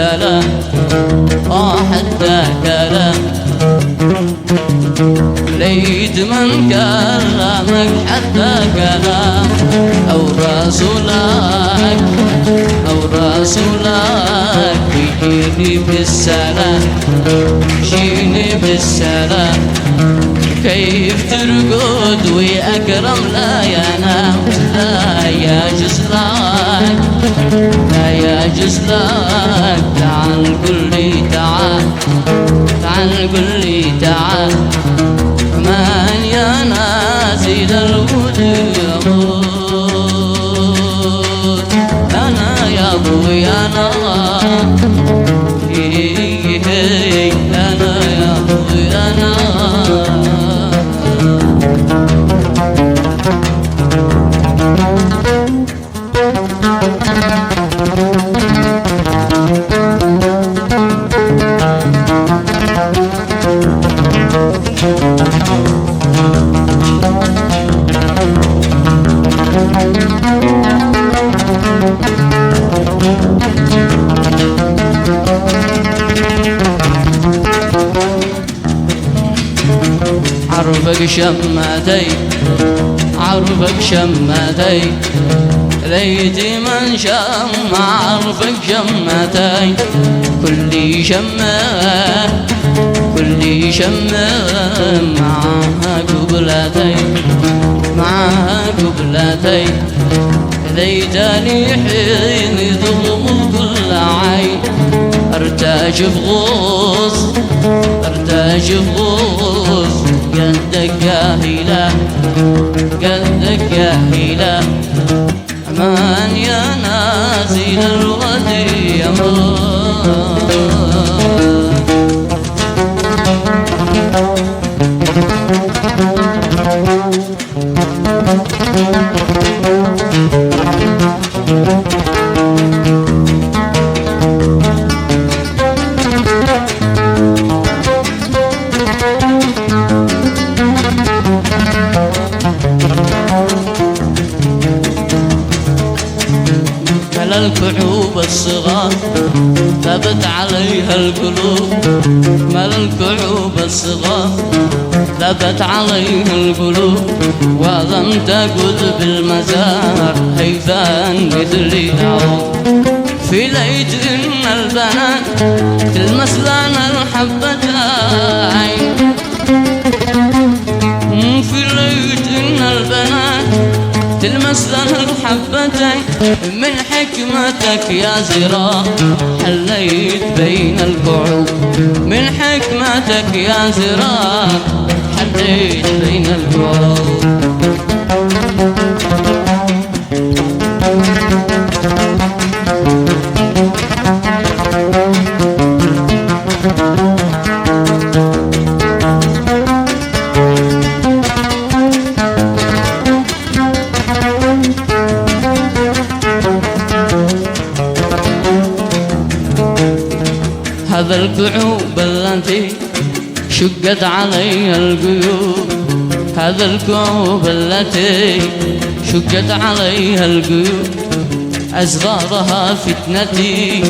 بالسلام حتى كلام ليت من كلامك حتى كلام أو رسولك يجيني بالسلام يجيني بالسلام كيف ترقد وأكرم لا ينام لا يجوز لك لا يجوز لك تعال قل لي تعال تعال قل لي تعال من يا نازل الوجود أنا يا أبويا أنا أنا يا أبويا أنا عرفك شمتي عرفك شمتي ليتي من شم عرفك شمتي كل شمة معها قبلتي معها قبلتي ليتني حين يضم كل عين ارتجف غوص قدك يا هلا قدك يا هلا من يا نازل الغدي الكعوب الصغار ثبت عليها القلوب مال الكعوب الصغار ثبت عليها القلوب وظن تقود بالمزار هيفان مثلي أعود في ليت إن البنات تلمس لنا الحبتين في ليت إن البنات تلمس لنا الحبتين من حكمتك يا زراع حليت بين الكعوب من حكمتك يا زراع حليت بين الكعوب هذا الكعوب التي شقت علي القيود هذا الكعوب التي شقت عليها القيود أصغارها فتنتي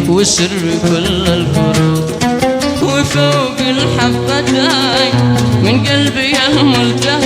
وسر كل الكروب وفوق الحبتين من قلبي الملتهب